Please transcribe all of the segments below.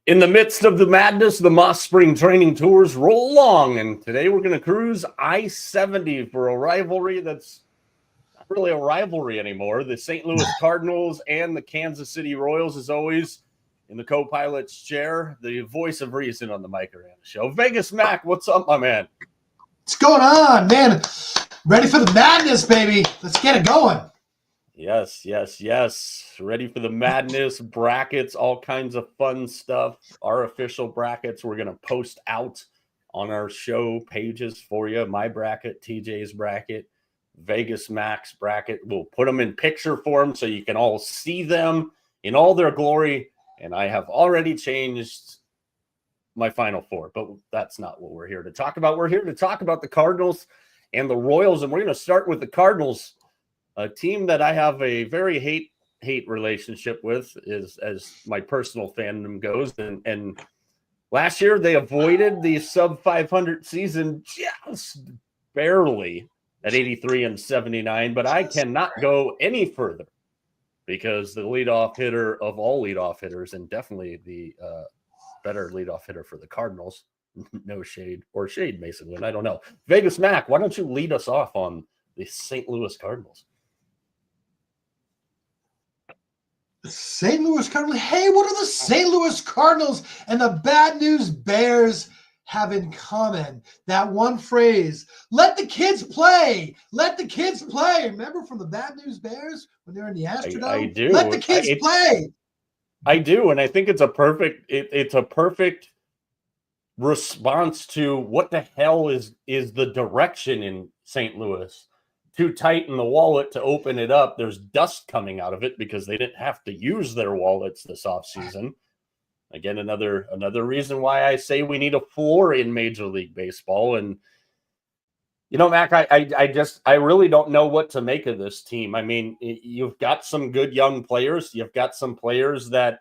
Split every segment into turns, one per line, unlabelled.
In the midst of the madness, the Moss Spring Training Tours roll along, and today we're going to cruise I-70 for a rivalry that's not really a rivalry anymore. The St. Louis Cardinals and the Kansas City Royals, as always, in the co-pilot's chair, the voice of reason on the Mike Aranda Show. Vegas Mac, what's up, my man?
What's going on, man? Ready for the madness, baby. Let's get it going.
Yes. Ready for the madness, brackets, all kinds of fun stuff. Our official brackets we're going to post out on our show pages for you. My bracket, TJ's bracket, Vegas Max bracket. We'll put them in picture form so you can all see them in all their glory. And I have already changed my Final Four, but that's not what we're here to talk about. We're here to talk about the Cardinals and the Royals, and we're going to start with the Cardinals. A team that I have a very hate relationship with, is as my personal fandom goes. And last year they avoided the sub 500 season just barely at 83-79. But I cannot go any further because the leadoff hitter of all leadoff hitters, and definitely the better leadoff hitter for the Cardinals, no shade or shade, Mason Wynn, I don't know. Vegas Mac, why don't you lead us off on the St. Louis Cardinals?
St. Louis Cardinals. Hey, what do the St. Louis Cardinals and the Bad News Bears have in common? That one phrase, let the kids play. Let the kids play. Remember from the Bad News Bears when they're in the Astrodome?
I do.
Let the kids play.
I do, and I think it's a perfect response to what the hell is the direction in St. Louis. Too tight in the wallet to open it up. There's dust coming out of it because they didn't have to use their wallets this offseason. Again, another reason why I say we need a floor in Major League Baseball. And, you know, Mac, I really don't know what to make of this team. I mean, you've got some good young players. You've got some players that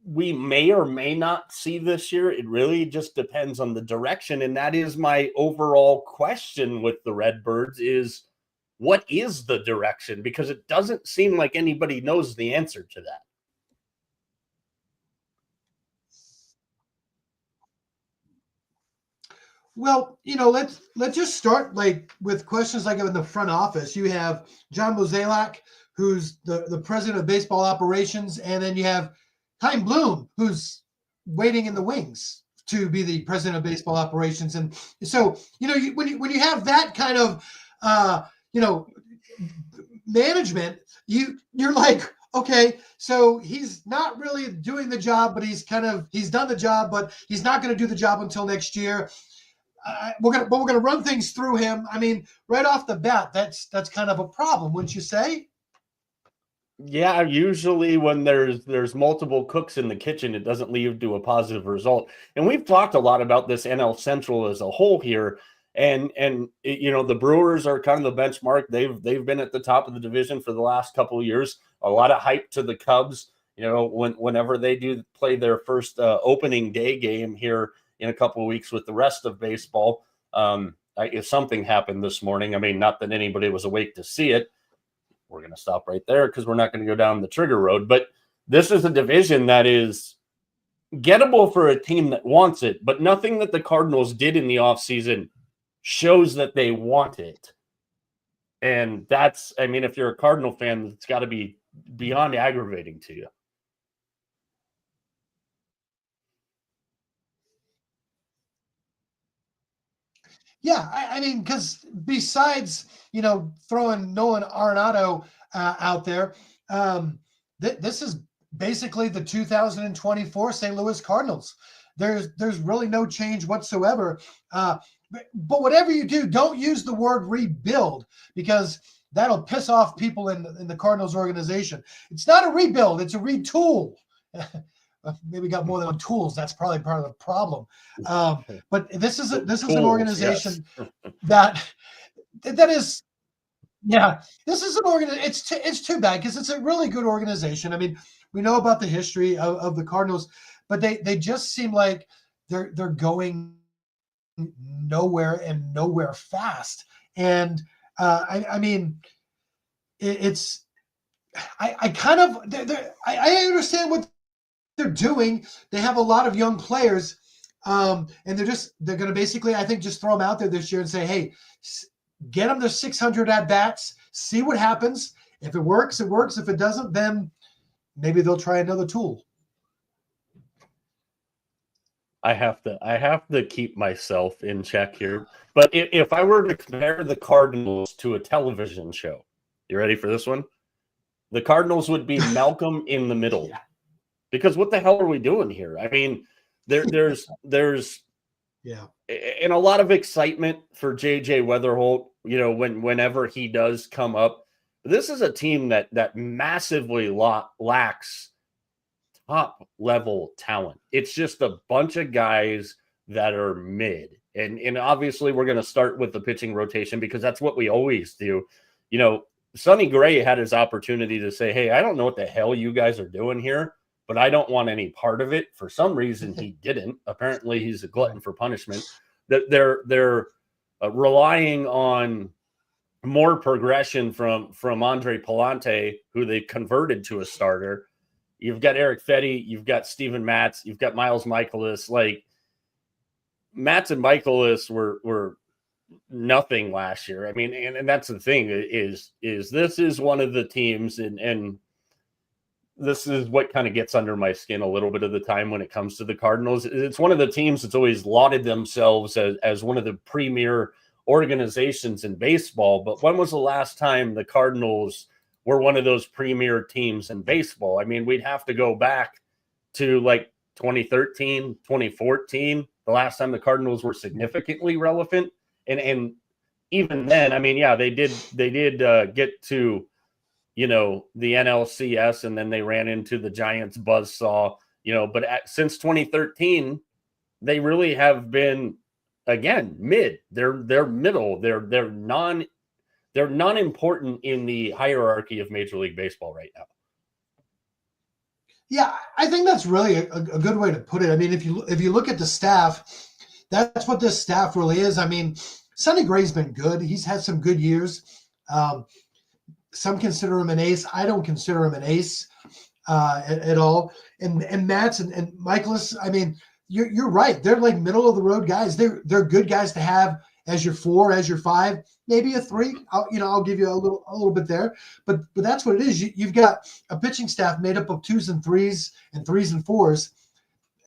we may or may not see this year. It really just depends on the direction. And that is my overall question with the Redbirds is, what is the direction? Because it doesn't seem like anybody knows the answer to that.
Well, you know, let's just start with questions like in the front office. You have John Mozeliak, who's the president of baseball operations, and then you have Chaim Bloom, who's waiting in the wings to be the president of baseball operations. And so, you know, when you have that kind of, management, you're like, okay, so he's not really doing the job, but he's done the job, but he's not going to do the job until next year. We're gonna run things through him. I mean, right off the bat, that's kind of a problem, wouldn't you say?
Yeah, usually when there's multiple cooks in the kitchen, it doesn't lead to a positive result. And we've talked a lot about this NL Central as a whole here. And you know, the Brewers are kind of the benchmark. They've been at the top of the division for the last couple of years. A lot of hype to the Cubs. You know, whenever they do play their first opening day game here in a couple of weeks with the rest of baseball. If something happened this morning, I mean, not that anybody was awake to see it. We're going to stop right there because we're not going to go down the trigger road. But this is a division that is gettable for a team that wants it, but nothing that the Cardinals did in the offseason shows that they want it. And that's, I mean, if you're a Cardinal fan, it's got to be beyond aggravating to you.
Yeah, I mean, because besides, you know, throwing Nolan Arenado out there, this is basically the 2024 St. Louis Cardinals. There's really no change whatsoever. But whatever you do, don't use the word rebuild because that'll piss off people in the Cardinals organization. It's not a rebuild; it's a retool. maybe got more than one tools. That's probably part of the problem. But this is an organization that is, yeah, this is an organization. It's too bad because it's a really good organization. I mean, we know about the history of the Cardinals, but they just seem like they're going nowhere and nowhere fast. And I mean, it's I kind of I understand what they're doing. They have a lot of young players, and they're going to basically, I think, just throw them out there this year and say, hey, get them to 600 at bats, see what happens. If it works, it works. If it doesn't, then maybe they'll try another tool.
I have to keep myself in check here. But if I were to compare the Cardinals to a television show, you ready for this one? The Cardinals would be Malcolm in the Middle.
Yeah.
Because what the hell are we doing here? I mean, there's
yeah,
and a lot of excitement for JJ Weatherholt, whenever he does come up. This is a team that massively lacks top level talent. It's just a bunch of guys that are mid. And obviously we're going to start with the pitching rotation because that's what we always do. Sonny Gray had his opportunity to say, hey, I don't know what the hell you guys are doing here, but I don't want any part of it. For some reason, he didn't. Apparently, he's a glutton for punishment. That they're relying on more progression from Andre Palante, who they converted to a starter. You've got Eric Fetty, you've got Steven Matz, you've got Miles Michaelis. Like Matz and Michaelis were nothing last year. I mean, and that's the thing is this is one of the teams, and this is what kind of gets under my skin a little bit of the time when it comes to the Cardinals. It's one of the teams that's always lauded themselves as one of the premier organizations in baseball. But when was the last time the Cardinals were one of those premier teams in baseball? I mean, we'd have to go back to like 2013, 2014, the last time the Cardinals were significantly relevant. And even then, I mean, yeah, they did get to, the NLCS, and then they ran into the Giants buzzsaw, but since 2013, they really have been, again, mid. They're middle. They're non-important in the hierarchy of Major League Baseball right now.
Yeah, I think that's really a good way to put it. I mean, if you look at the staff, that's what this staff really is. I mean, Sonny Gray's been good. He's had some good years. Some consider him an ace. I don't consider him an ace at all. And Matz and Michaelis, I mean, you're right. They're like middle of the road guys. They're good guys to have as your 4, as your 5, maybe a 3. I'll give you a little bit there. But that's what it is. You've got a pitching staff made up of 2s and 3s and 3s and 4s.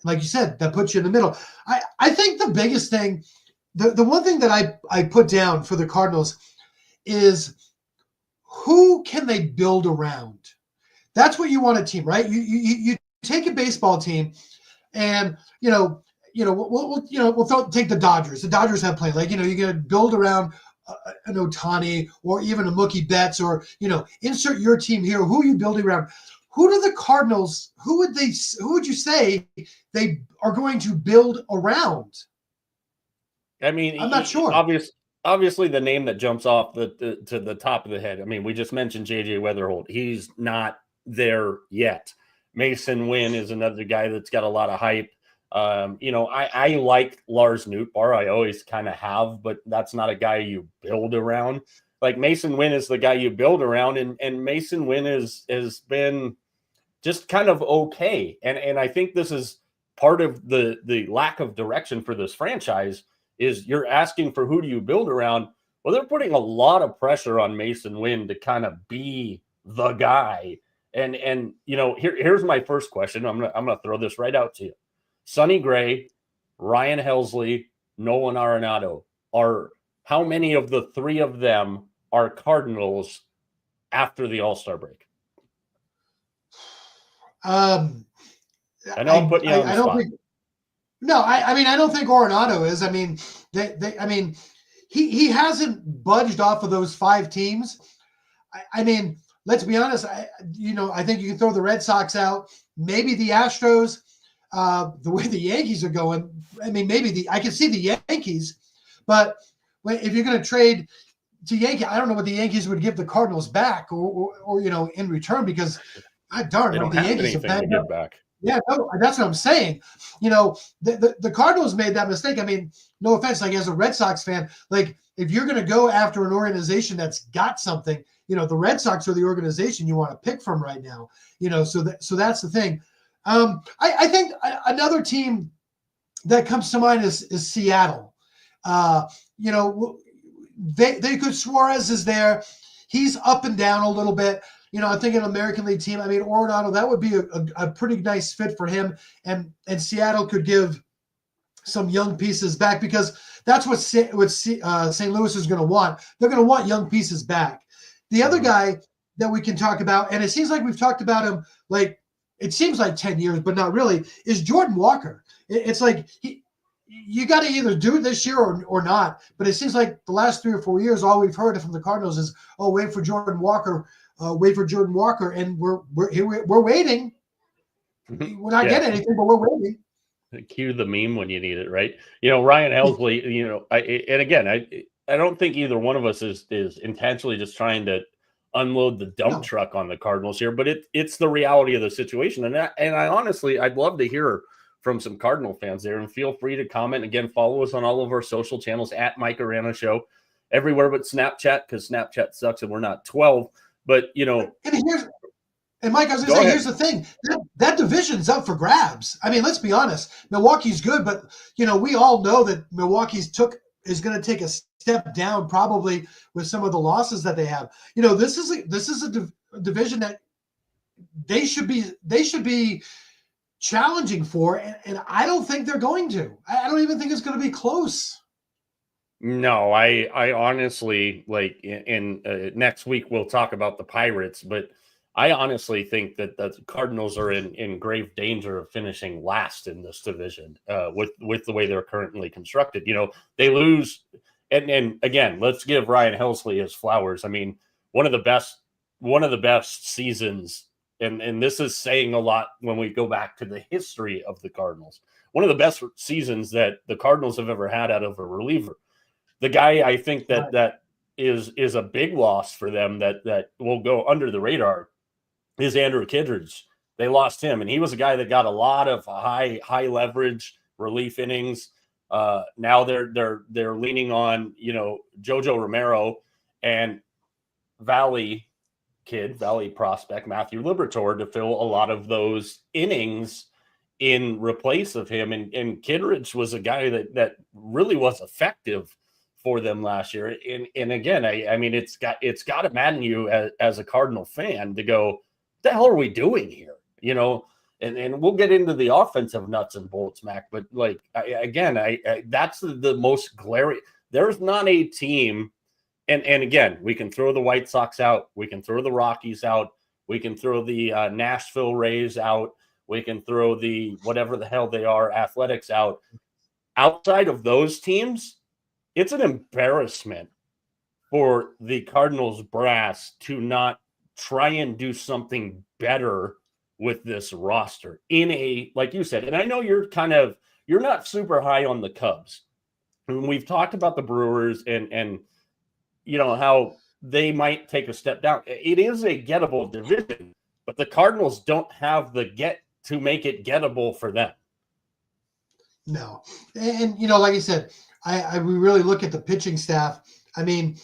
Like you said, that puts you in the middle. I think the biggest thing, the one thing that I put down for the Cardinals is who can they build around? That's what you want a team, right? You take a baseball team, and we'll take the Dodgers. The Dodgers have played you're going to build around an Ohtani or even a Mookie Betts, or insert your team here. Who are you building around? Who do the Cardinals? Who would you say they are going to build around?
I mean,
I'm not sure.
Obviously, the name that jumps off to the top of the head. I mean, we just mentioned JJ Weatherholt. He's not there yet. Mason Wynn is another guy that's got a lot of hype. I like Lars Nootbaar. I always kind of have, but that's not a guy you build around. Like Mason Wynn is the guy you build around, and Mason Wynn has been just kind of okay. And I think this is part of the lack of direction for this franchise. Is you're asking for who do you build around? Well, they're putting a lot of pressure on Mason Wynn to kind of be the guy. And here's my first question. I'm gonna throw this right out to you. Sonny Gray, Ryan Helsley, Nolan Arenado how many of the 3 of them are Cardinals after the All-Star break?
I know
I'm putting you on the spot.
I don't think Arenado is. I mean, he hasn't budged off of those 5 teams. I mean, let's be honest. I think you can throw the Red Sox out, maybe the Astros, the way the Yankees are going, I mean, maybe I can see the Yankees, but if you're going to trade to Yankee, I don't know what the Yankees would give the Cardinals back or in return, because
They don't
the
have
Yankees have
anything to give back.
Yeah, no, that's what I'm saying. The Cardinals made that mistake. I mean, no offense, like as a Red Sox fan, like if you're going to go after an organization that's got something, the Red Sox are the organization you want to pick from right now. So that's the thing. I think another team that comes to mind is Seattle. They could Suarez is there. He's up and down a little bit. I think an American League team. I mean, Arenado, that would be a pretty nice fit for him, and Seattle could give some young pieces back, because that's what St. Louis is going to want. They're going to want young pieces back. The other guy that we can talk about, and it seems like we've talked about him like it seems like 10 years, but not really, is Jordan Walker. It's like you got to either do it this year or not. But it seems like the last 3 or 4 years, all we've heard from the Cardinals is, "Oh, wait for Jordan Walker, and we're waiting. We're not getting anything, but we're waiting."
Cue the meme when you need it, right? Ryan Helsley. I don't think either one of us is intentionally just trying to unload the dump truck on the Cardinals here, but it's the reality of the situation. And I honestly, I'd love to hear from some Cardinal fans there, and feel free to comment. Again, follow us on all of our social channels at Mike Arana Show, everywhere but Snapchat, because Snapchat sucks and we're not 12. But
and Mike, I was going to say, here's the thing: that division's up for grabs. I mean, let's be honest. Milwaukee's good, but we all know that Milwaukee's is going to take a step down, probably with some of the losses that they have. This is a division that they should be challenging for, and I don't think they're going to. I don't even think it's going to be close.
No, I honestly, like, in next week we'll talk about the Pirates, but I honestly think that the Cardinals are in grave danger of finishing last in this division with the way they're currently constructed. They lose, and again, let's give Ryan Helsley his flowers. I mean, one of the best seasons, and this is saying a lot when we go back to the history of the Cardinals. One of the best seasons that the Cardinals have ever had out of a reliever. The guy I think that is a big loss for them that will go under the radar is Andrew Kittredge. They lost him, and he was a guy that got a lot of high leverage relief innings. Now they're leaning on Jojo Romero and Valley prospect Matthew Liberatore to fill a lot of those innings in replace of him. And Kittredge was a guy that really was effective for them last year. And again, I mean, it's got to madden you as a Cardinal fan to go, what the hell are we doing here? And we'll get into the offensive nuts and bolts, Mac. But like, that's the most glaring. There's not a team. And again, we can throw the White Sox out. We can throw the Rockies out. We can throw the Nashville Rays out. We can throw the whatever the hell they are, Athletics out. Outside of those teams, it's an embarrassment for the Cardinals brass to not try and do something better with this roster like you said. And I know you're not super high on the Cubs. And we've talked about the Brewers and how they might take a step down. It is a gettable division, but the Cardinals don't have the get to make it gettable for them.
No. And like I said, we really look at the pitching staff. I mean,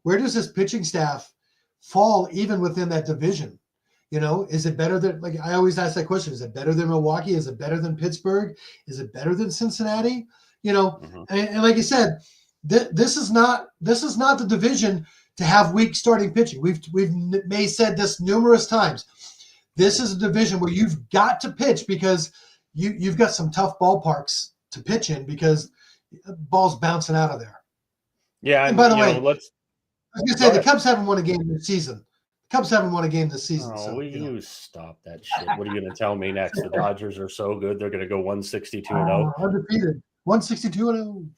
where does this pitching staff fall even within that division? Is it better than, like I always ask that question, is it better than Milwaukee? Is it better than Pittsburgh? Is it better than Cincinnati? And like I said, this is not the division to have weak starting pitching. We've said this numerous times. This is a division where you've got to pitch because you've got some tough ballparks to pitch in because ball's bouncing out of there.
Yeah.
And by the way, I was going to say the Cubs haven't won a game this season.
Oh, you stop that shit. What are you going to tell me next? The Dodgers are so good. They're going to go 162-0.
Undefeated. 162-0.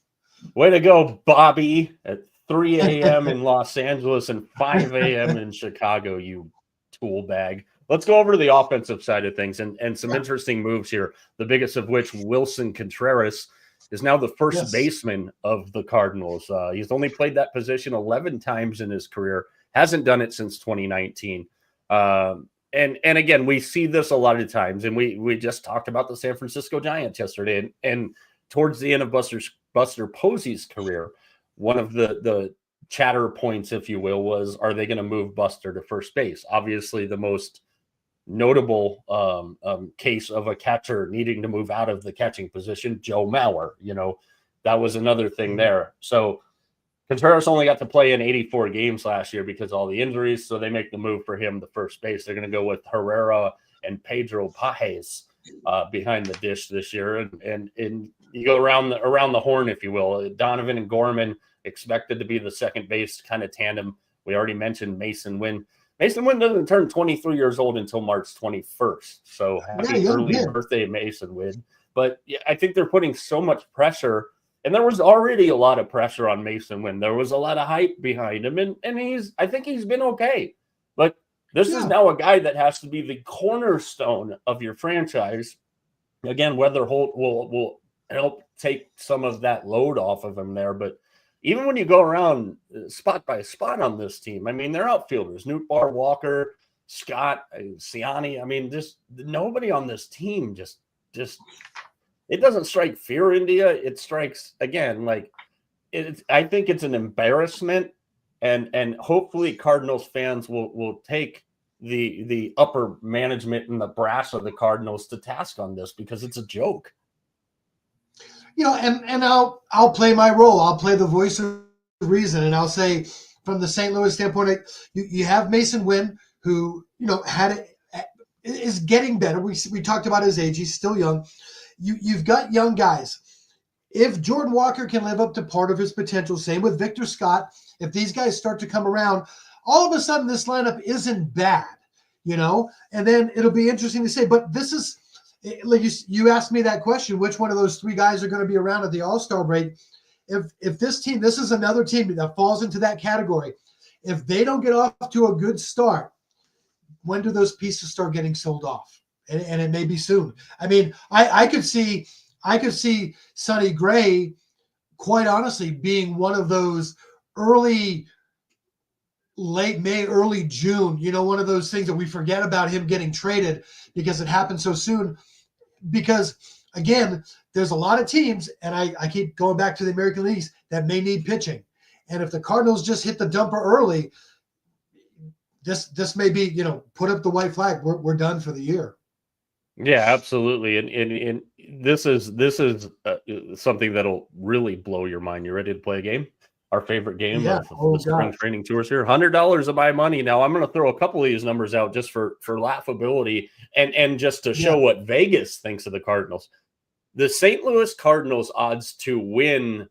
Way to go, Bobby, at 3 a.m. in Los Angeles and 5 a.m. in Chicago, you tool bag. Let's go over to the offensive side of things and some interesting moves here. The biggest of which, Wilson Contreras, is now the first baseman of the Cardinals. He's only played that position 11 times in his career. Hasn't done it since 2019. And again, we see this a lot of times, and we just talked about the San Francisco Giants yesterday. And towards the end of Buster Posey's career, one of the chatter points, if you will, was, are they going to move Buster to first base? Obviously, the most notable case of a catcher needing to move out of the catching position, Joe Mauer. That was another thing there. So Contreras only got to play in 84 games last year because of all the injuries, so they make the move for him to first base. They're going to go with Herrera and Pedro Pajes behind the dish this year, and you go around the horn, if you will. Donovan and Gorman expected to be the second base kind of tandem. We already mentioned Mason Wynn. Mason Wynn doesn't turn 23 years old until March 21st, so happy early birthday, Mason Wynn. But yeah, I think they're putting so much pressure. And there was already a lot of pressure on Mason Wynn. There was a lot of hype behind him, and I think he's been okay. But this is now a guy that has to be the cornerstone of your franchise. Again, Weather Holt will help take some of that load off of him there. But even when you go around spot by spot on this team, I mean, they're outfielders. Nootbaar, Walker, Scott, Siani. I mean, just nobody on this team just it doesn't strike fear into you. It strikes, again, like I think it's an embarrassment, and hopefully Cardinals fans will take the upper management and the brass of the Cardinals to task on this, because it's a joke.
And I'll play my role. I'll play the voice of reason, and I'll say, from the St. Louis standpoint, you have Mason Wynn, who is getting better. We talked about his age; he's still young. You've got young guys. If Jordan Walker can live up to part of his potential, same with Victor Scott, if these guys start to come around, all of a sudden this lineup isn't bad, and then it'll be interesting to say. But this is, like you asked me that question, which one of those three guys are going to be around at the All-Star break? If this team, this is another team that falls into that category. If they don't get off to a good start, when do those pieces start getting sold off? And it may be soon. I mean, I could see Sonny Gray, quite honestly, being one of those late May, early June, one of those things that we forget about him getting traded because it happened so soon. Because, again, there's a lot of teams, and I keep going back to the American Leagues, that may need pitching. And if the Cardinals just hit the dumper early, this may be, put up the white flag. We're done for the year.
Yeah, absolutely. And this is something that'll really blow your mind. You ready to play a game? Our favorite game of the spring training tours here. $100 of my money. Now I'm going to throw a couple of these numbers out just for laughability and just to show what Vegas thinks of the Cardinals. The St. Louis Cardinals odds to win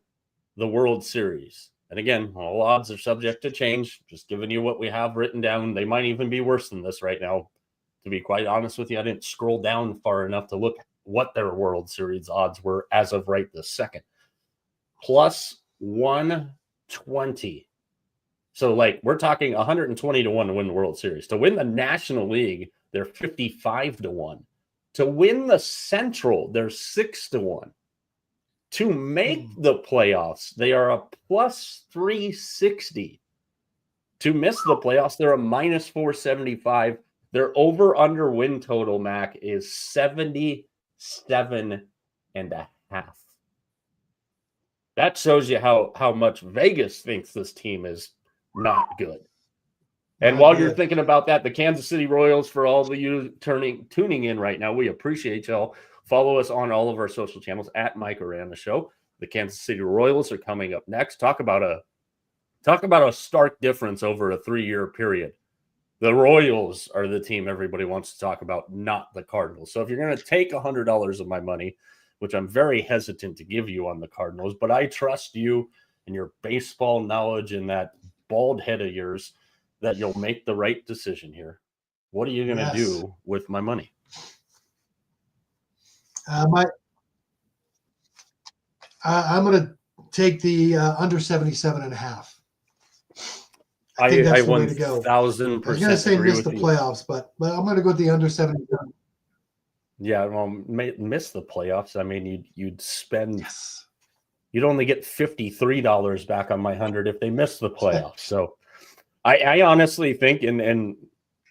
the World Series. And again, all odds are subject to change. Just giving you what we have written down. They might even be worse than this right now. To be quite honest with you, I didn't scroll down far enough to look what their World Series odds were as of right this second. Plus 120. So, we're talking 120 to 1 to win the World Series. To win the National League, they're 55 to 1. To win the Central, they're 6 to 1. To make the playoffs, they are a plus 360. To miss the playoffs, they're a minus 475. Their over-under win total, Mac, is 77.5. That shows you how much Vegas thinks this team is not good. And while you're thinking about that, the Kansas City Royals, for all of you tuning in right now, we appreciate y'all. Follow us on all of our social channels at Mike Aranda Show. The Kansas City Royals are coming up next. Talk about a stark difference over a 3-year period. The Royals are the team everybody wants to talk about, not the Cardinals. So if you're going to take $100 of my money, which I'm very hesitant to give you on the Cardinals, but I trust you and your baseball knowledge and that bald head of yours that you'll make the right decision here. What are you going to do with my money?
I'm going to take the under 77.5. I think
I
that's the way to go. I was going to
1000%
say
agree
miss
with
the
you.
playoffs, but I'm going to go with the under 77.
Yeah, well, miss the playoffs. I mean, you'd spend.
Yes.
You'd only get $53 back on my 100 if they miss the playoffs. So, I honestly think, and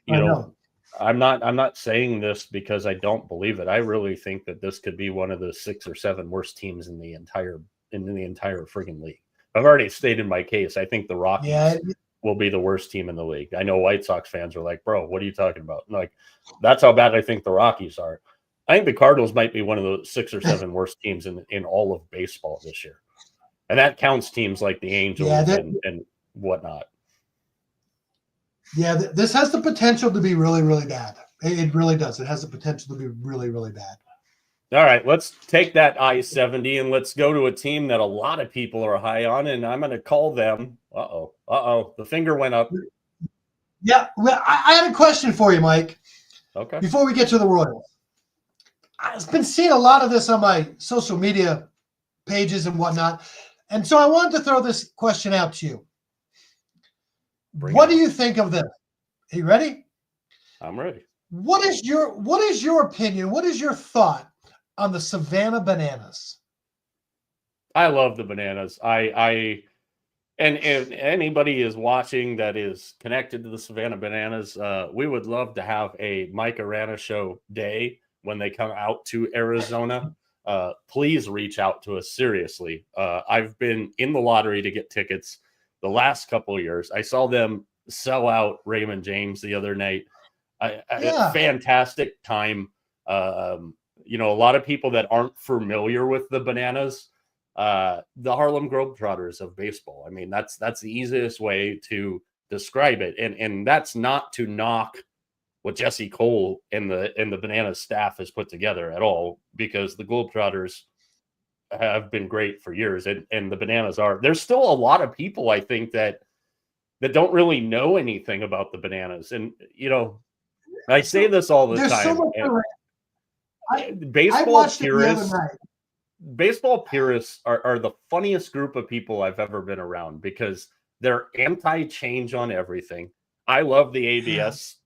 you know, I'm not saying this because I don't believe it. I really think that this could be one of the 6 or 7 worst teams in the entire friggin' league. I've already stated my case. I think the Rockies will be the worst team in the league. I know White Sox fans are like, bro, what are you talking about? And like, that's how bad I think the Rockies are. I think the Cardinals might be one of the 6 or 7 worst teams in all of baseball this year. And that counts teams like the Angels and whatnot.
Yeah, this has the potential to be really, really bad. It really does. It has the potential to be really, really bad.
All right, let's take that I-70 and let's go to a team that a lot of people are high on, and I'm going to call them. The finger went up.
Yeah, well, I had a question for you, Mike.
Okay.
Before we get to the Royals, I've been seeing a lot of this on my social media pages and whatnot, and so I wanted to throw this question out to you. What do you think of this? Are you ready?
I'm ready.
What is your opinion? What is your thought on the Savannah Bananas?
I love the Bananas. And if anybody is watching that is connected to the Savannah Bananas, we would love to have a Mike Arana Show day when they come out to Arizona. Please reach out to us, seriously. I've been in the lottery to get tickets the last couple of years. I saw them sell out Raymond James the other night. Fantastic time. You know, a lot of people that aren't familiar with the Bananas, the Harlem Globetrotters of baseball. I mean, that's the easiest way to describe it. And that's not to knock what Jesse Cole and the Bananas staff has put together at all, because the Globetrotters have been great for years, and the Bananas are. There's still a lot of people, I think, that don't really know anything about the Bananas. And, you know, I say this all the time. Baseball purists are the funniest group of people I've ever been around, because they're anti-change on everything. I love the ABS,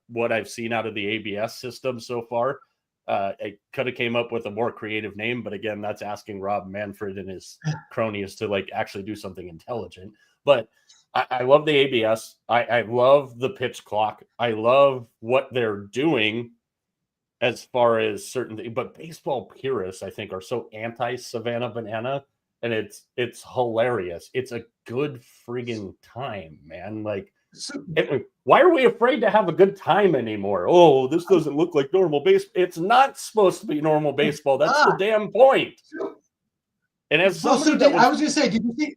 what I've seen out of the ABS system so far. I could have came up with a more creative name, but again, that's asking Rob Manfred and his cronies to like actually do something intelligent. But I love the ABS. I love the pitch clock. I love what they're doing as far as certain things. But baseball purists, I think, are so anti-Savannah Banana, and it's hilarious. It's a good friggin' time, man. Like, why are we afraid to have a good time anymore? Oh, this doesn't look like normal baseball. It's not supposed to be normal baseball. That's the damn point. And as somebody
I was going to say, did you see?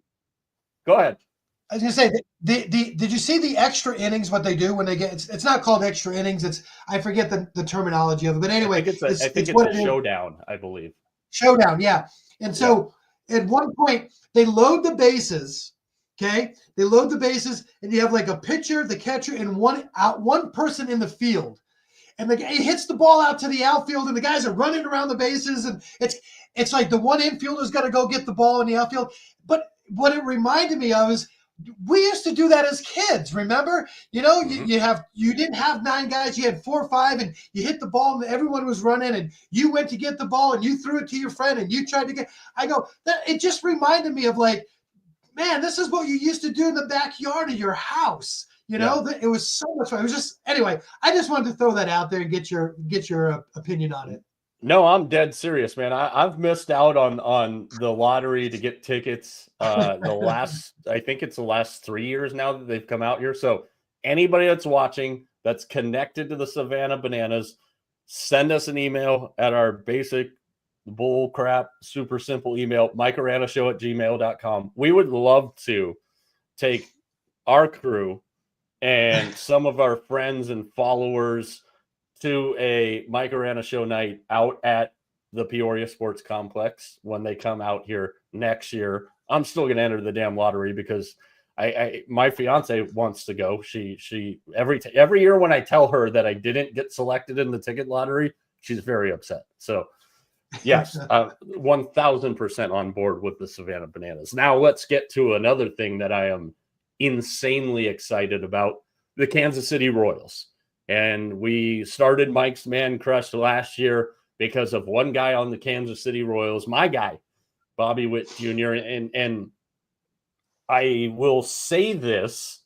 Go ahead.
I was going to say, did you see the extra innings? What they do when they get it's not called extra innings. It's, I forget the terminology of it, but anyway,
I think it's a showdown, I believe.
Showdown, yeah. And so at one point they load the bases. Okay, they load the bases, and you have like a pitcher, the catcher, and one person in the field, and he hits the ball out to the outfield, and the guys are running around the bases, and it's like the one infielder's got to go get the ball in the outfield. But what it reminded me of is we used to do that as kids. Remember, you know, you didn't have 9 guys, you had 4 or 5, and you hit the ball, and everyone was running, and you went to get the ball, and you threw it to your friend, and you tried to get. I go that it just reminded me of like, man, this is what you used to do in the backyard of your house. You know, it was so much fun. It was just, anyway, I just wanted to throw that out there and get your opinion on it.
No, I'm dead serious, man. I've missed out on the lottery to get tickets. I think it's the last 3 years now that they've come out here. So anybody that's watching that's connected to the Savannah Bananas, send us an email at our basic bull crap, super simple email, mikearanashow@gmail.com. We would love to take our crew and some of our friends and followers to a Mike Arana Show night out at the Peoria Sports Complex when they come out here next year. I'm still going to enter the damn lottery because my fiance wants to go. She every year when I tell her that I didn't get selected in the ticket lottery, she's very upset. So yes, 1000% on board with the Savannah Bananas. Now let's get to another thing that I am insanely excited about the Kansas City Royals. And we started Mike's Man Crush last year because of one guy on the Kansas City Royals, my guy, Bobby Witt Jr. And I will say this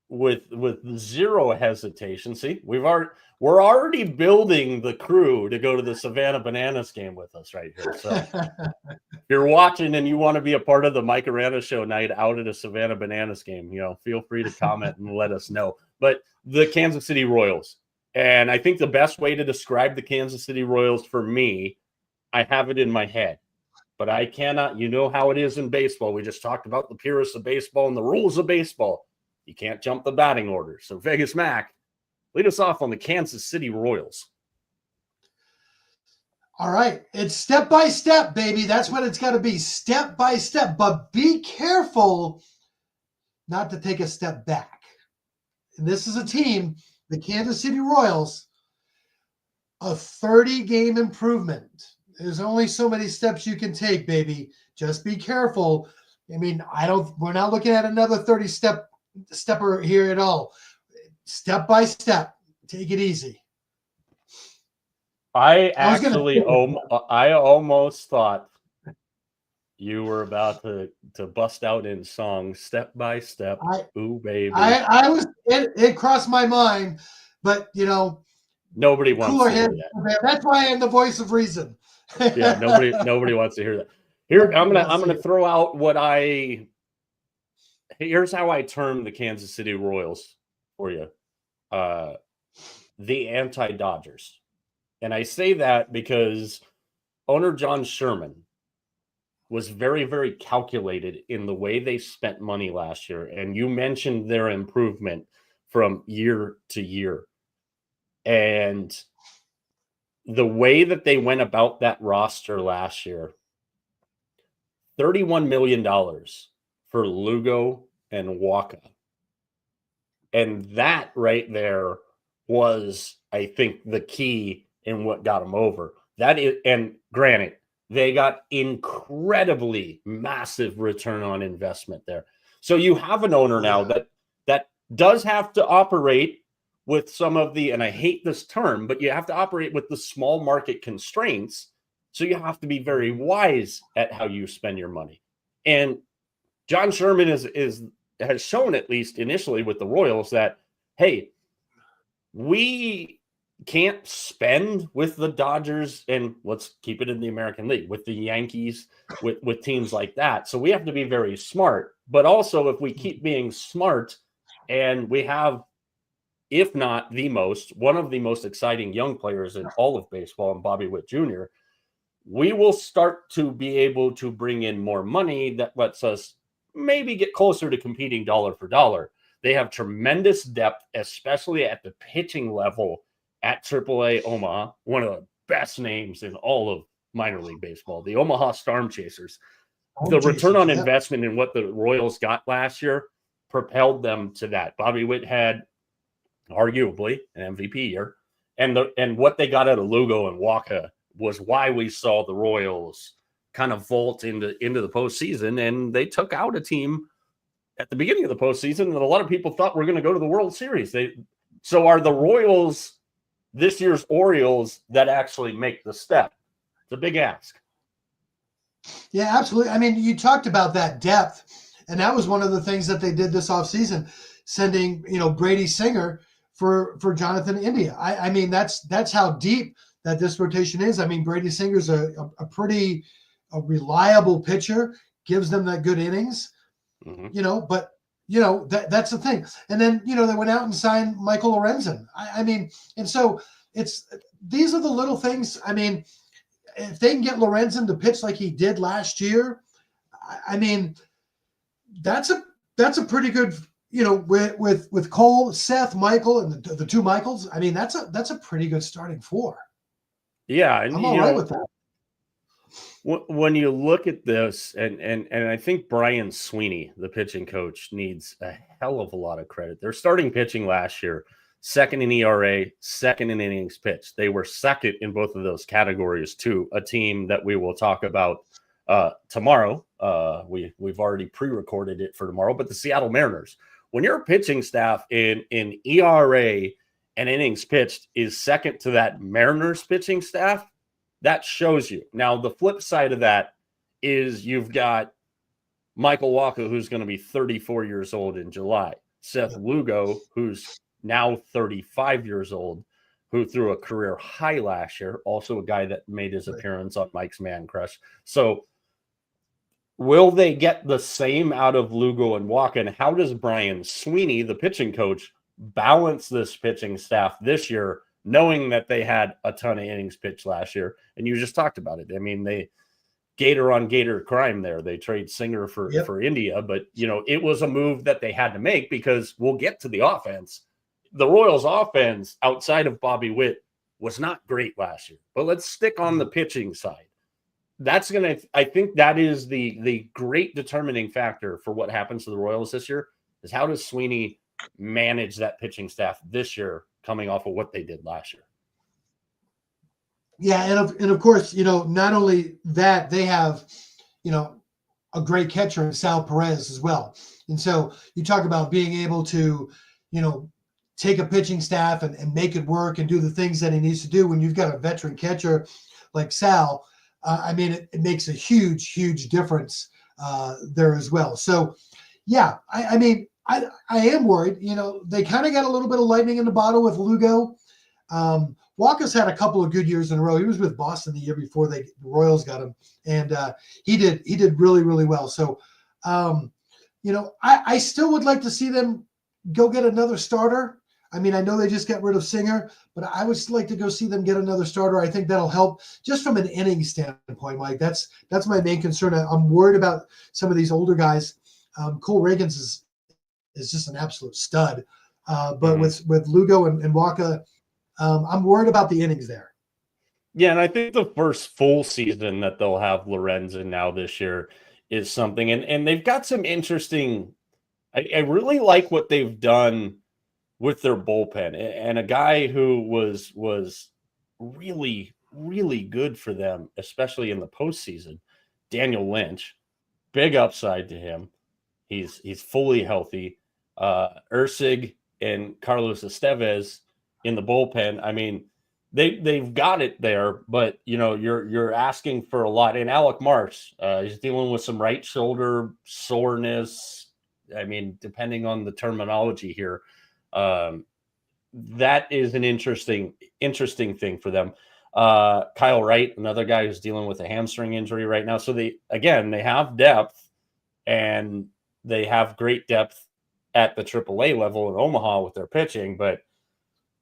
with zero hesitation. See, we're already building the crew to go to the Savannah Bananas game with us right here. So if you're watching and you want to be a part of the Mike Arana Show night out at a Savannah Bananas game, feel free to comment and let us know. But the Kansas City Royals, and I think the best way to describe the Kansas City Royals for me, I have it in my head, but I cannot. You know how it is in baseball. We just talked about the purists of baseball and the rules of baseball. You can't jump the batting order. So Vegas Mac, lead us off on the Kansas City Royals.
All right. It's step by step, baby. That's what it's got to be, step by step. But be careful not to take a step back. And this is a team, the Kansas City Royals, a 30-game improvement. There's only so many steps you can take, baby. Just be careful. I mean, we're not looking at another 30-stepper here at all. Step by step. Take it easy.
I almost thought you were about to bust out in song, step by step. Ooh, baby.
It crossed my mind, but
nobody wants to hear that.
That's why I'm the voice of reason.
Yeah, nobody wants to hear that. Here, I'm gonna throw out here's how I term the Kansas City Royals for you. The anti-Dodgers. And I say that because owner John Sherman was very, very calculated in the way they spent money last year. And you mentioned their improvement from year to year. And the way that they went about that roster last year, $31 million for Lugo and Waka. And that right there was, I think, the key in what got them over. That is, and granted, they got incredibly massive return on investment there. So you have an owner now that does have to operate with some of the, and I hate this term, but you have to operate with the small market constraints. So you have to be very wise at how you spend your money. And John Sherman has shown, at least initially with the Royals, that, hey, we can't spend with the Dodgers, and let's keep it in the American League, with the Yankees, with teams like that. So we have to be very smart. But also, if we keep being smart, and we have, if not one of the most exciting young players in all of baseball, and Bobby Witt Jr., we will start to be able to bring in more money that lets us maybe get closer to competing dollar for dollar. They have tremendous depth, especially at the pitching level at AAA Omaha, one of the best names in all of minor league baseball, the Omaha Storm Chasers. The return on investment in what the Royals got last year propelled them to that. Bobby Witt had arguably an MVP year, and what they got out of Lugo and Waka was why we saw the Royals kind of vault into the postseason, and they took out a team at the beginning of the postseason that a lot of people thought were going to go to the World Series. So are the Royals this year's Orioles that actually make the step? It's a big ask.
Yeah, absolutely. I mean, you talked about that depth, and that was one of the things that they did this offseason, sending Brady Singer for Jonathan India. I mean, that's how deep that this rotation is. I mean, Brady Singer's a pretty reliable pitcher, gives them that good innings, but that's the thing. And then, they went out and signed Michael Lorenzen. I mean, and so these are the little things. I mean, if they can get Lorenzen to pitch like he did last year, I mean, that's a pretty good, with Cole, Seth, Michael, and the two Michaels. I mean, that's a pretty good starting four.
Yeah, and
I'm all right with that.
When you look at this, and I think Brian Sweeney, the pitching coach, needs a hell of a lot of credit. Their starting pitching last year, second in ERA, second in innings pitched. They were second in both of those categories to a team that we will talk about tomorrow. We've already pre-recorded it for tomorrow, but the Seattle Mariners. When your pitching staff in ERA and innings pitched is second to that Mariners pitching staff, that shows you. Now, the flip side of that is you've got Michael Wacha, who's going to be 34 years old in July. Seth Lugo, who's now 35 years old, who threw a career high last year, also a guy that made his appearance on Mike's Man Crush. So will they get the same out of Lugo and Wacha? And how does Brian Sweeney, the pitching coach, balance this pitching staff this year, knowing that they had a ton of innings pitched last year? And you just talked about it. I mean, they Gator on Gator crime there. They trade Singer for India, but it was a move that they had to make because we'll get to the offense. The Royals offense outside of Bobby Witt was not great last year, but let's stick on the pitching side. I think that is the great determining factor for what happens to the Royals this year is how does Sweeney manage that pitching staff this year coming off of what they did last year?
Yeah, and of course, not only that, they have, a great catcher in Sal Perez as well. And so you talk about being able to, take a pitching staff and make it work and do the things that he needs to do when you've got a veteran catcher like Sal. It makes a huge, huge difference there as well. So, yeah, I am worried. They kind of got a little bit of lightning in the bottle with Lugo. Wacha's had a couple of good years in a row. He was with Boston the year before the Royals got him, and he did really, really well. So, I still would like to see them go get another starter. I know they just got rid of Singer, but I would like to go see them get another starter. I think that'll help just from an inning standpoint, Mike. That's my main concern. I'm worried about some of these older guys. Cole Reagans is just an absolute stud. But with Lugo and Wacha, I'm worried about the innings there.
Yeah, and I think the first full season that they'll have Lorenzen now this year is something. And they've got some interesting – I really like what they've done with their bullpen. And a guy who was really, really good for them, especially in the postseason, Daniel Lynch. Big upside to him. He's fully healthy. Ursig and Carlos Estevez in the bullpen. They've got it there, but you're asking for a lot. And Alec Marsh, he's dealing with some right shoulder soreness. Depending on the terminology here, that is an interesting thing for them. Kyle Wright, another guy who's dealing with a hamstring injury right now. So they have depth, and they have great depth at the AAA level in Omaha with their pitching. But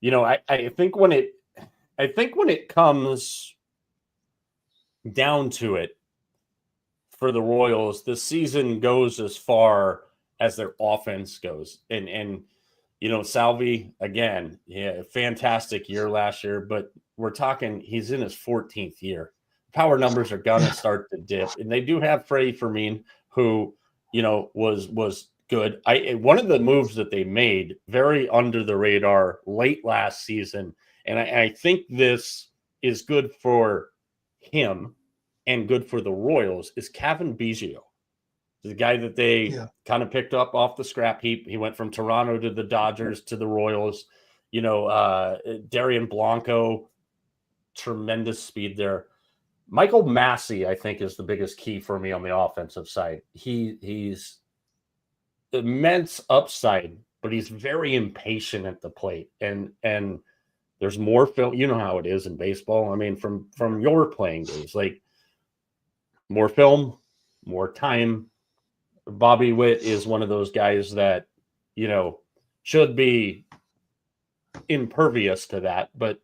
I think when it comes down to it for the Royals, the season goes as far as their offense goes. And Salvi, again, fantastic year last year, but we're talking he's in his 14th year. Power numbers are going to start to dip. And they do have Freddie Fermin, who, was good. One of the moves that they made very under the radar late last season, and I think this is good for him and good for the Royals, is Kevin Biggio. The guy that they kind of picked up off the scrap heap. He went from Toronto to the Dodgers to the Royals. Darian Blanco, tremendous speed there. Michael Massey, I think, is the biggest key for me on the offensive side. He's immense upside, but he's very impatient at the plate. And there's more film. You know how it is in baseball. From your playing days, like more film, more time. Bobby Witt is one of those guys that, should be impervious to that. But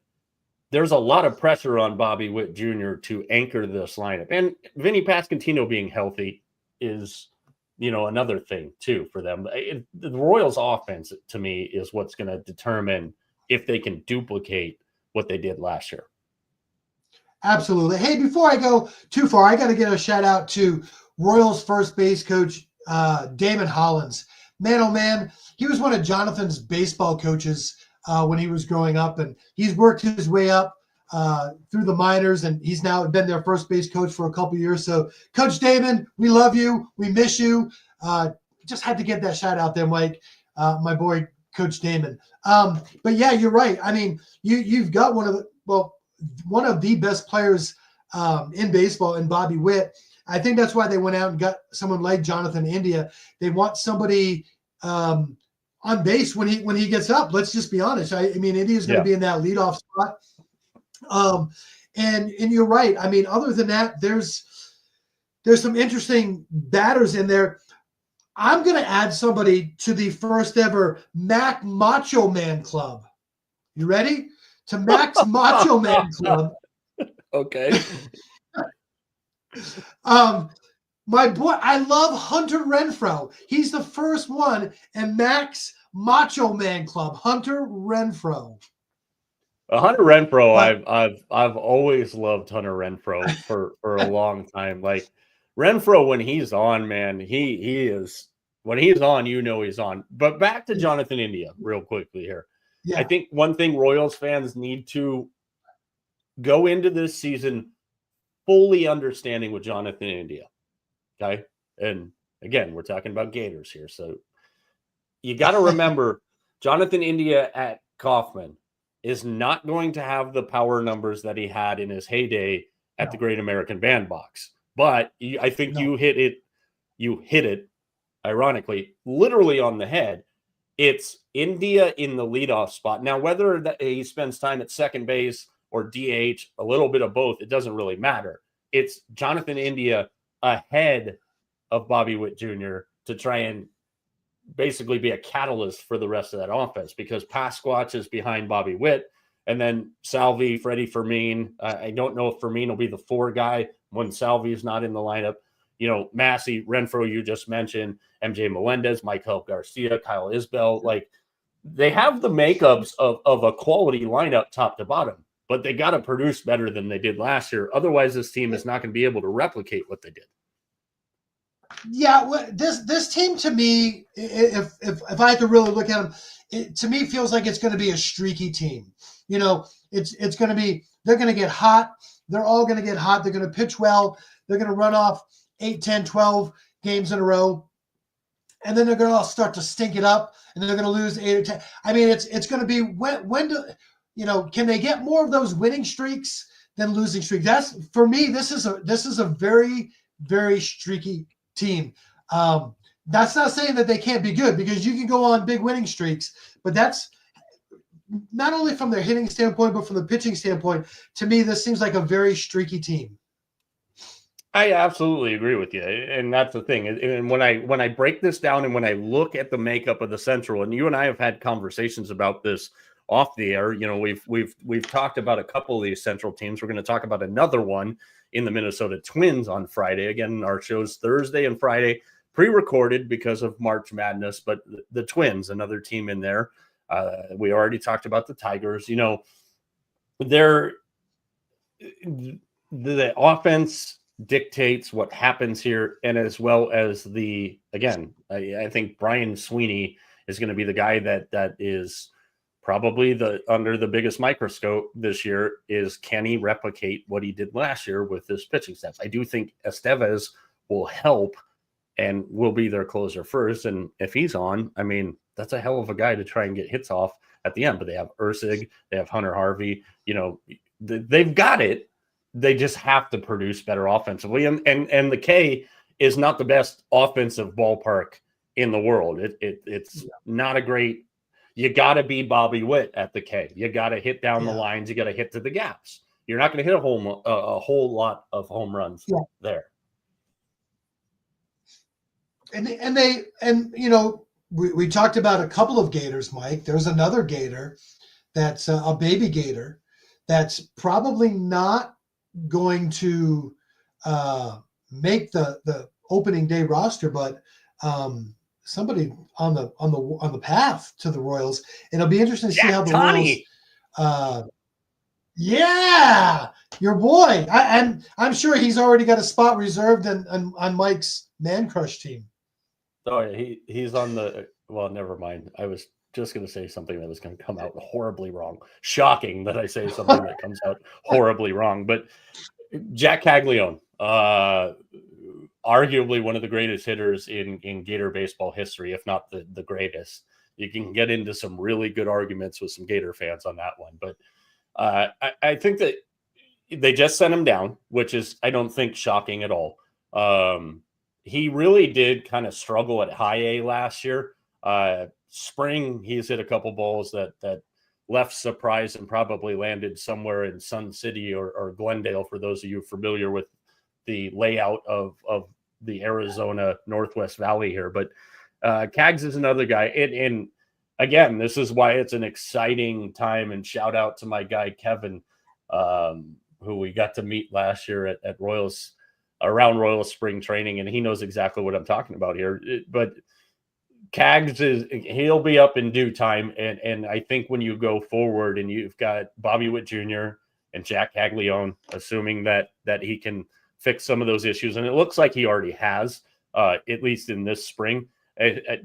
there's a lot of pressure on Bobby Witt Jr. to anchor this lineup. And Vinny Pasquantino being healthy is, another thing, too, for them. The Royals' offense, to me, is what's going to determine if they can duplicate what they did last year.
Absolutely. Hey, before I go too far, I got to get a shout out to Royals first base coach Damon Hollins. Man, oh man, he was one of Jonathan's baseball coaches when he was growing up, and he's worked his way up through the minors, and he's now been their first base coach for a couple years. So, Coach Damon, we love you. We miss you. Just had to get that shout out there, Mike, my boy, Coach Damon. But yeah, you're right. I mean, you've got one of the best players in baseball in Bobby Witt. I think that's why they went out and got someone like Jonathan India. They want somebody on base when he gets up. Let's just be honest. I mean, India's going to be in that leadoff spot. And you're right. I mean, other than that, there's some interesting batters in there. I'm going to add somebody to the first ever Mac Macho Man Club. You ready? To Mac's Macho Man Club.
Okay.
My boy, I love Hunter Renfroe. He's the first one in Mac's Macho Man Club. Hunter Renfroe.
Hunter Renfroe, I've always loved Hunter Renfroe for a long time. Like Renfroe, when he's on, man, he is, when he's on, he's on. But back to Jonathan India real quickly here. Yeah. I think one thing Royals fans need to go into this season fully understanding with Jonathan India. Okay. And again, we're talking about Gators here. So you got to remember Jonathan India at Kauffman is not going to have the power numbers that he had in his heyday at the Great American Bandbox. But I think you hit it, ironically, literally on the head. It's India in the leadoff spot. Now, whether that he spends time at second base or DH, a little bit of both, it doesn't really matter. It's Jonathan India ahead of Bobby Witt Jr. to try and basically be a catalyst for the rest of that offense, because Pasquatch is behind Bobby Witt, and then Salvi, Freddie Fermin. I don't know if Fermin will be the 4 guy when Salvi is not in the lineup. You know, Massey, Renfroe, you just mentioned, MJ Melendez, Michael Garcia, Kyle Isbell. Like, they have the makeups of a quality lineup top to bottom, but they got to produce better than they did last year. Otherwise, this team is not going to be able to replicate what they did.
Yeah, this team, to me, if I had to really look at them, it to me feels like it's going to be a streaky team. You know, it's going to be, they're going to get hot. They're all going to get hot. They're going to pitch well. They're going to run off 8, 10, 12 games in a row. And then they're going to all start to stink it up, and then they're going to lose 8 or 10. I mean, it's going to be when do, you know, can they get more of those winning streaks than losing streaks? That's, for me, this is a very, very streaky team. That's not saying that they can't be good, because you can go on big winning streaks, but that's not only from their hitting standpoint, but from the pitching standpoint. To me, this seems like a very streaky team.
I absolutely agree with you, and that's the thing. And when I break this down, and when I look at the makeup of the Central, and you and I have had conversations about this off the air, you know, we've talked about a couple of these Central teams. We're going to talk about another one in the Minnesota Twins on Friday. Again, our show's Thursday and Friday, pre-recorded because of March Madness, but the Twins, another team in there. We already talked about the Tigers. You know, the offense dictates what happens here, and as well as I think Brian Sweeney is going to be the guy that is probably under the biggest microscope this year. Is, can he replicate what he did last year with this pitching staff? I do think Estevez will help and will be their closer first, and if he's on, I mean, that's a hell of a guy to try and get hits off at the end. But they have Ursig, they have Hunter Harvey. You know, they've got it. They just have to produce better offensively. And the K is not the best offensive ballpark in the world. It's not a great, you got to be Bobby Witt at the K. You got to hit down the lines. You got to hit to the gaps. You're not going to hit a whole lot of home runs there. And you know, we talked about a couple of Gators, Mike. There's another Gator that's a baby Gator that's probably not going to make the opening day roster, but somebody on the path to the Royals. It'll be interesting to see how the Royals. Your boy. I'm sure he's already got a spot reserved on Mike's Man Crush team. Oh, he's on the. Well, never mind. I was just going to say something that is going to come out horribly wrong. Shocking that I say something that comes out horribly wrong. But Jack Caglione, arguably one of the greatest hitters in Gator baseball history, if not the greatest. You can get into some really good arguments with some Gator fans on that one. But I think that they just sent him down, which is, I don't think, shocking at all. He really did kind of struggle at high A last year. Spring, he's hit a couple balls that left surprise and probably landed somewhere in Sun City or Glendale, for those of you familiar with the layout of the Arizona Northwest Valley here. But Cags is another guy. And again, this is why it's an exciting time, and shout out to my guy, Kevin, who we got to meet last year at Royals, around Royals spring training. And he knows exactly what I'm talking about here. But Cags he'll be up in due time. And I think when you go forward and you've got Bobby Witt Jr. and Jack Caglione, assuming that he can fix some of those issues, and it looks like he already has, at least in this spring,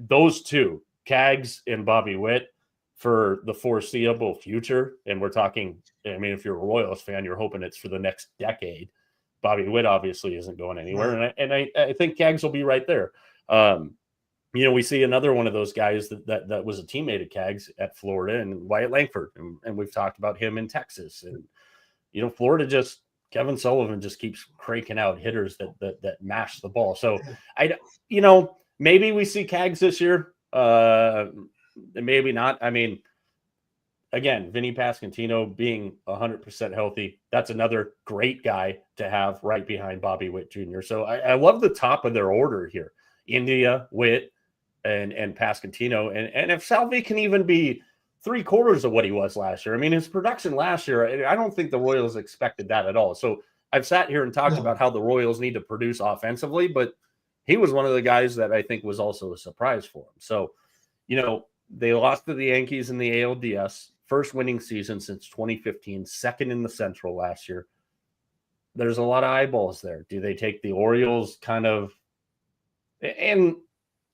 those two, Cags and Bobby Witt, for the foreseeable future. And we're talking, I mean, if you're a Royals fan, you're hoping it's for the next decade. Bobby Witt obviously isn't going anywhere. Right. And I think Cags will be right there. We see another one of those guys that was a teammate of Cags at Florida, and Wyatt Langford. And we've talked about him in Texas. And, Florida Kevin Sullivan just keeps cranking out hitters that mash the ball. So maybe we see Cags this year. Maybe not. I mean, again, Vinny Pasquantino being 100% healthy, that's another great guy to have right behind Bobby Witt Jr. So I love the top of their order here. India, Witt, and Pasquantino. And if Salvi can even be 3/4 of what he was last year, I mean, his production last year, I don't think the Royals expected that at all. So I've sat here and talked about how the Royals need to produce offensively, but he was one of the guys that I think was also a surprise for him. So, they lost to the Yankees in the ALDS, first winning season since 2015, second in the Central last year. There's a lot of eyeballs there. Do they take the Orioles kind of? And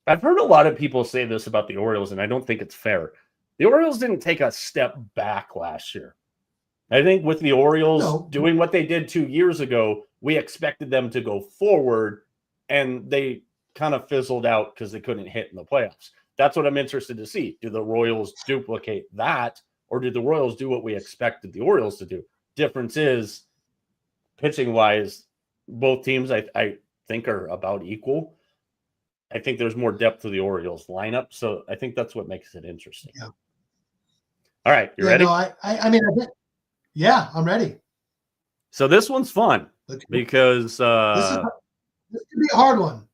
I've heard a lot of people say this about the Orioles, and I don't think it's fair. The Orioles didn't take a step back last year. I think with the Orioles doing what they did 2 years ago, we expected them to go forward, and they kind of fizzled out because they couldn't hit in the playoffs. That's what I'm interested to see. Do the Royals duplicate that, or do the Royals do what we expected the Orioles to do? Difference is, pitching-wise, both teams I think are about equal. I think there's more depth to the Orioles lineup, so I think that's what makes it interesting.
Yeah.
All right, you ready?
No, I mean, yeah, I'm ready.
So this one's fun because
this could be a hard one.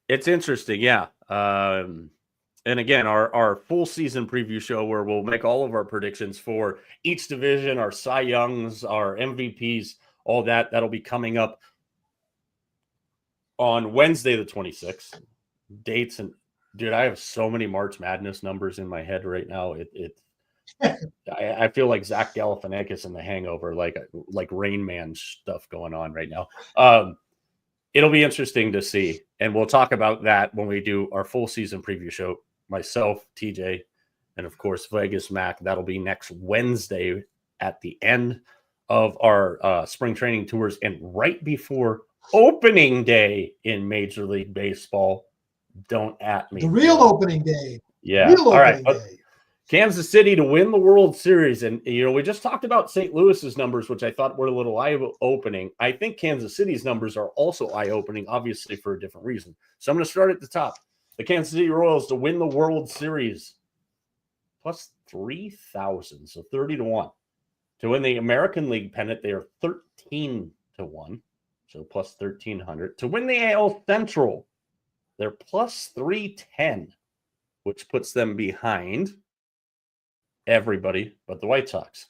It's interesting, yeah. And again, our full season preview show where we'll make all of our predictions for each division, our Cy Youngs, our MVPs, all that'll be coming up on Wednesday the 26th. Dates, and dude, I have so many March Madness numbers in my head right now. I feel like Zach Galifianakis in The Hangover, like Rain Man stuff going on right now. It'll be interesting to see, and we'll talk about that when we do our full season preview show. Myself, TJ, and of course Vegas Mac. That'll be next Wednesday at the end of our spring training tours and right before opening day in Major League Baseball. Don't at me.
The real opening day.
Yeah. All right. Kansas City to win the World Series. And, we just talked about St. Louis's numbers, which I thought were a little eye-opening. I think Kansas City's numbers are also eye-opening, obviously for a different reason. So I'm going to start at the top. The Kansas City Royals to win the World Series. Plus 3,000, so 30-1. To win the American League pennant, they are 13-1, so plus 1,300. To win the AL Central, they're plus 310, which puts them behind everybody but the White Sox.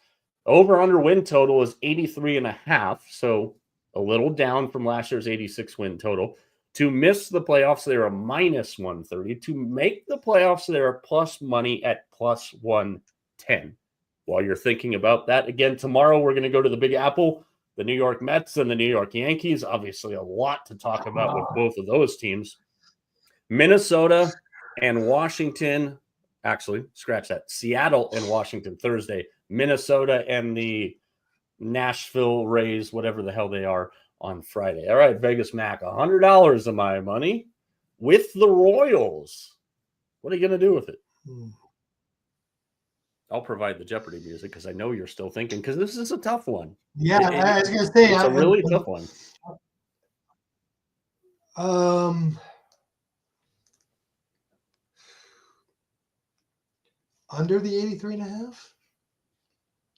Over-under win total is 83.5, so a little down from last year's 86 win total. To miss the playoffs, they're a minus 130. To make the playoffs, they're plus money at plus 110. While you're thinking about that, again, tomorrow we're going to go to the Big Apple, the New York Mets and the New York Yankees. Obviously, a lot to talk about with both of those teams. Minnesota and Washington, actually, scratch that. Seattle and Washington Thursday. Minnesota and the Nashville Rays, whatever the hell they are, on Friday. All right, Vegas Mac, $100 of my money with the Royals. What are you going to do with it? I'll provide the Jeopardy music because I know you're still thinking, because this is a tough one.
Yeah, I was going to say.
It's a really tough one.
Under the 83.5?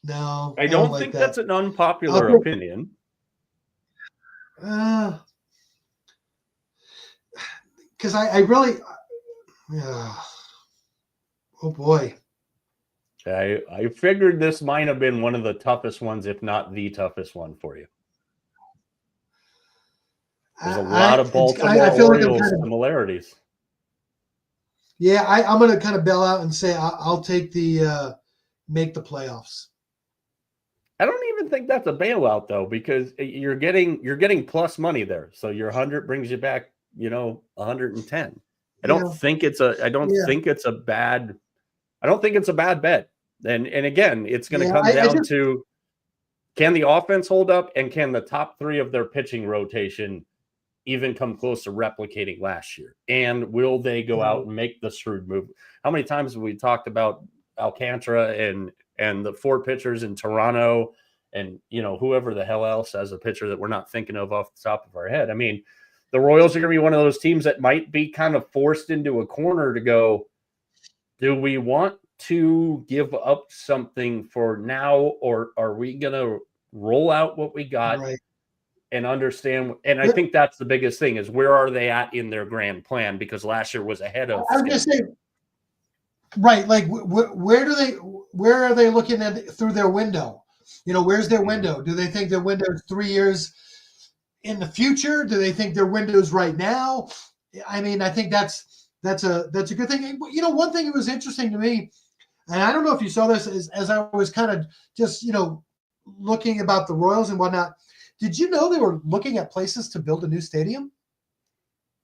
No.
I don't think that's an unpopular opinion.
Because I really, oh boy.
I figured this might have been one of the toughest ones, if not the toughest one for you. There's a lot of Baltimore Orioles similarities.
Yeah, I'm going to kind of bail out and say I'll take the make the playoffs. I
don't even think that's a bailout though, because you're getting plus money there. So your 100 brings you back, 110. I don't think it's a bad bet. And again, it's going to come down to, can the offense hold up, and can the top three of their pitching rotation even come close to replicating last year? And will they go out and make the shrewd move? How many times have we talked about Alcantara and the four pitchers in Toronto, and whoever the hell else has a pitcher that we're not thinking of off the top of our head? I mean, the Royals are going to be one of those teams that might be kind of forced into a corner to go, do we want to give up something for now, or are we going to roll out what we got and understand? And I think that's the biggest thing, is where are they at in their grand plan? Because last year was ahead of.
I was going to say, like where are they looking at through their window? Where's their window? Do they think their window is 3 years in the future? Do they think their window is right now? I mean, I think that's a good thing. One thing that was interesting to me, and I don't know if you saw this, as I was kind of just looking about the Royals and whatnot. Did you know they were looking at places to build a new stadium?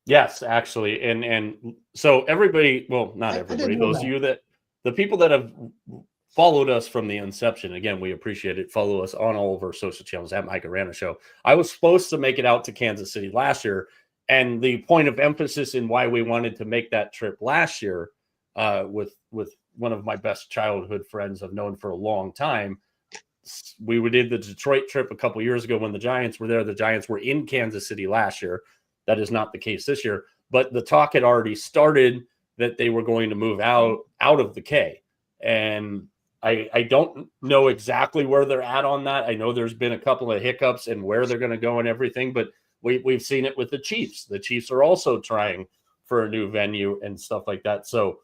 Yes, actually. And so everybody, well, not everybody, those of you the people that have followed us from the inception, again, we appreciate it. Follow us on all of our social channels at Mike Arana Show. I was supposed to make it out to Kansas City last year. And the point of emphasis in why we wanted to make that trip last year, with one of my best childhood friends I've known for a long time, we did the Detroit trip a couple years ago when the Giants were there. The Giants were in Kansas City last year. That is not the case this year. But the talk had already started that they were going to move out of the K. And I don't know exactly where they're at on that. I know there's been a couple of hiccups and where they're going to go and everything, but we've seen it with the Chiefs. The Chiefs are also trying for a new venue and stuff like that. So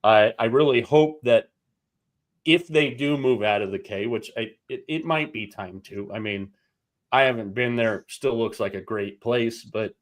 I really hope that if they do move out of the K, which it might be time to. I mean, I haven't been there. Still looks like a great place, but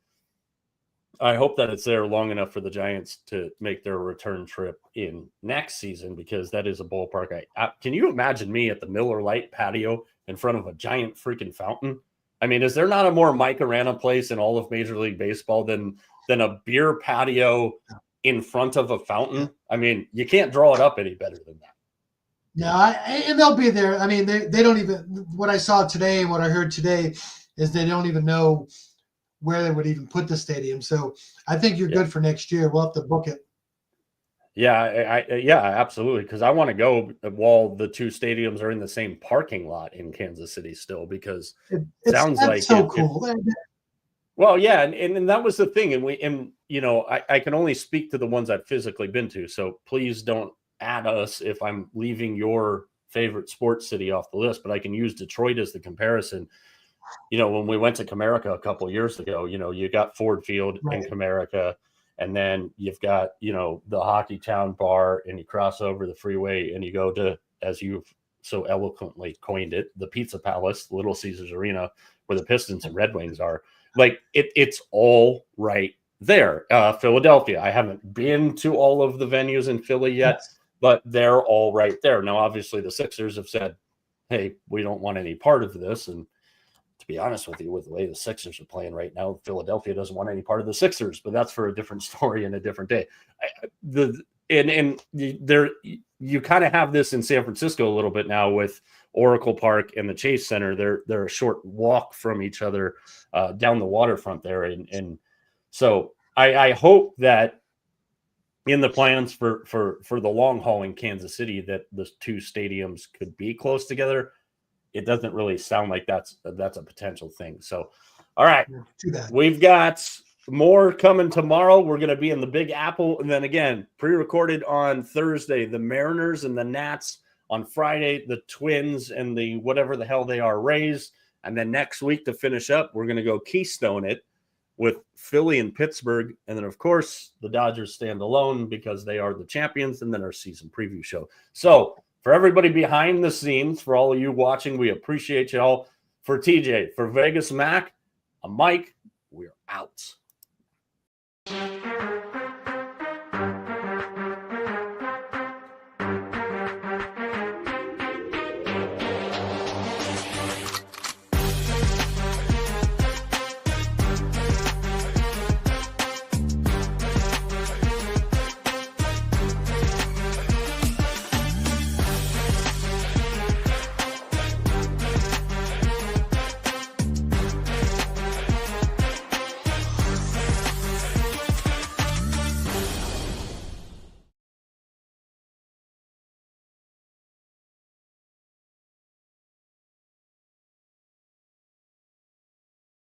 I hope that it's there long enough for the Giants to make their return trip in next season, because that is a ballpark. Can you imagine me at the Miller Lite patio in front of a giant freaking fountain? I mean, is there not a more Mike Arana place in all of Major League Baseball than a beer patio in front of a fountain? I mean, you can't draw it up any better than that.
Yeah, and they'll be there. I mean, they don't even, what I saw today and what I heard today is they don't even know where they would even put the stadium. So I think you're good for next year. We'll have to book it.
Yeah, yeah, absolutely. Because I want to go while the two stadiums are in the same parking lot in Kansas City still, because it sounds like
so cool.
Well, yeah, and that was the thing. And I can only speak to the ones I've physically been to. So please don't add us if I'm leaving your favorite sports city off the list, but I can use Detroit as the comparison. When we went to Comerica a couple of years ago, you got Ford Field in Comerica, and then you've got, the Hockey Town Bar, and you cross over the freeway and you go to, as you've so eloquently coined it, the Pizza Palace, Little Caesars Arena, where the Pistons and Red Wings are. Like it's all right there. Philadelphia, I haven't been to all of the venues in Philly yet, but they're all right there. Now, obviously the Sixers have said, hey, we don't want any part of this. And to be honest with you, with the way the Sixers are playing right now, Philadelphia doesn't want any part of the Sixers, but that's for a different story and a different day. You kind of have this in San Francisco a little bit now with Oracle Park and the Chase Center. They're a short walk from each other down the waterfront there, and so I hope that in the plans for the long haul in Kansas City that the two stadiums could be close together. It doesn't really sound like that's a potential thing. So, all right,
too bad.
We've got more coming tomorrow. We're going to be in the Big Apple, and then again, pre-recorded on Thursday, the Mariners and the Nats. On Friday, the Twins and the whatever the hell they are, Rays. And then next week to finish up, we're going to go Keystone it with Philly and Pittsburgh. And then, of course, the Dodgers stand alone because they are the champions, and then our season preview show. So for everybody behind the scenes, for all of you watching, we appreciate you all. For TJ, for Vegas Mac, I'm Mike. We're out.